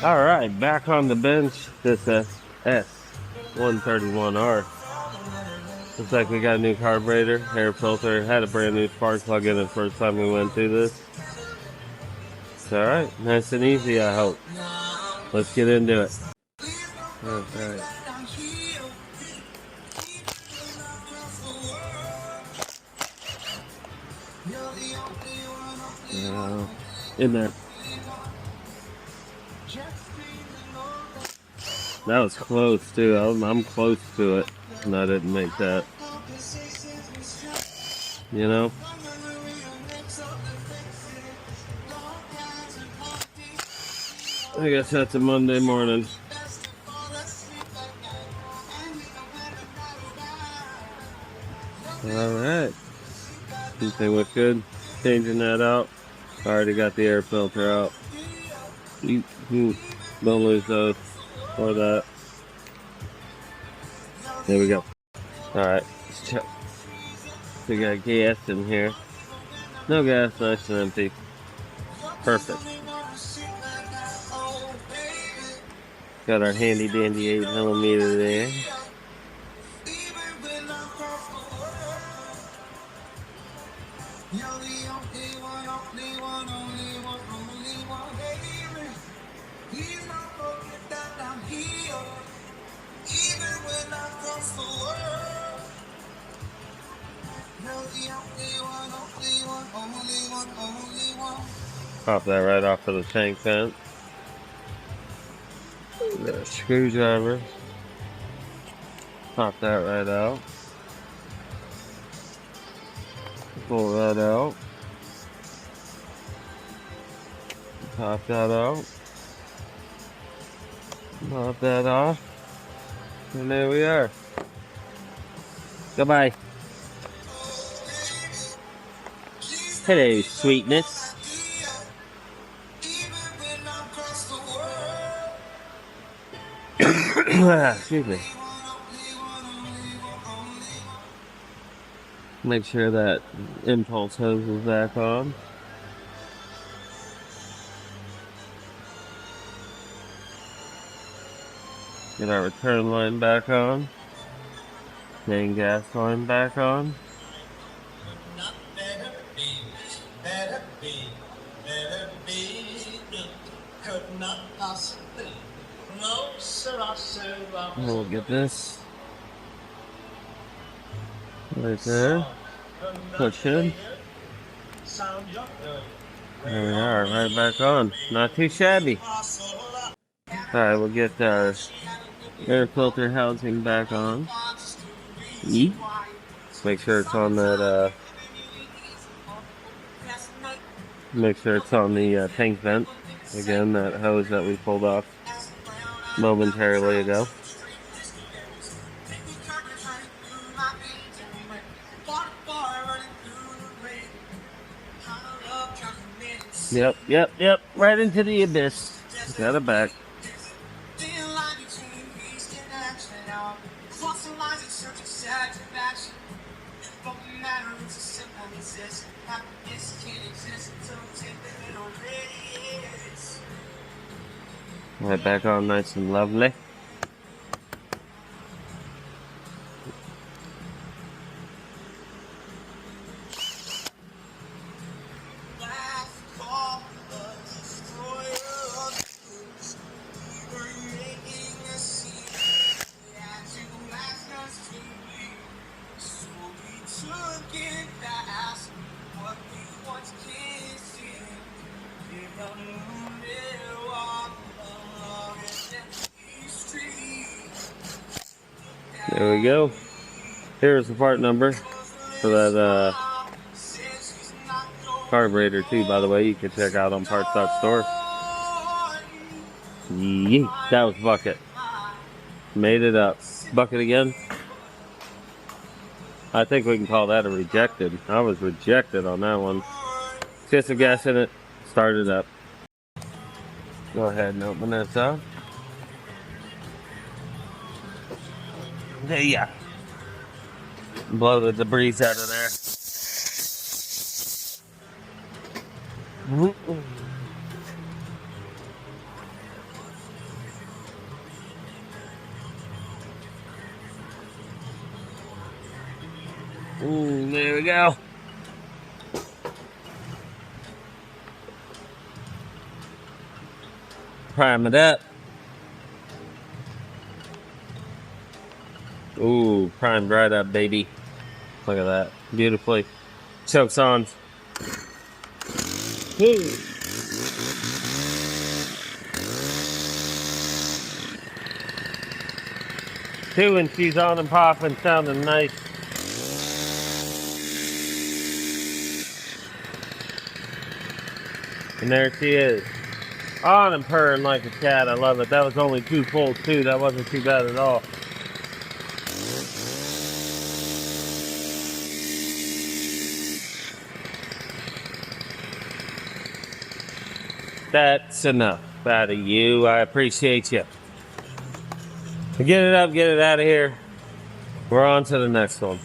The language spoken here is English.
Alright, back on the bench, this S131R. Looks like we got a new carburetor, air filter, had a brand new spark plug in the first time we went through this. It's alright, nice and easy, I hope. Let's get into it. Okay. In there. That was close too. I'm close to it, and I didn't make that. You know? I guess that's a Monday morning. Alright. Everything looked good. Changing that out. Already got the air filter out. Don't lose those or that. There we go. Alright, let's check. We got gas in here. No gas, nice and empty. Perfect. Got our handy dandy 8mm there. Pop that right off of the tank vent. The screwdriver. Pop that right out. Pull that out. Pop that out. Pop that off. And there we are. Goodbye. Hello, sweetness. Excuse me. Make sure that impulse hose is back on. Get our return line back on. Main gas line back on. We'll get this right there. Push in. There we are, right back on. Not too shabby. Alright, we'll get our air filter housing back on. Make sure it's on that, make sure it's on the tank vent. Again, that hose that we pulled off momentarily ago. Yep. Right into the abyss. Got it back. Right back on nice and lovely. There we go. Here's the part number for that carburetor too, by the way. You can check out on parts.store. Yeet, that was Bucket. Made it up. Bucket again. I think we can call that a rejected. I was rejected on that one. Get some gas in it. Start it up. Go ahead and open this up. There ya. Blow the debris out of there. we go. Prime it up. Ooh, primed right up, baby. Look at that. Beautifully. Chokes on. Ooh. Two and she's on and popping, sounding nice. And there she is. On and purring like a cat. I love it. That was only 2 pulls too. That wasn't too bad at all. That's enough out of you. I appreciate you. Get it up, get it out of here. We're on to the next one.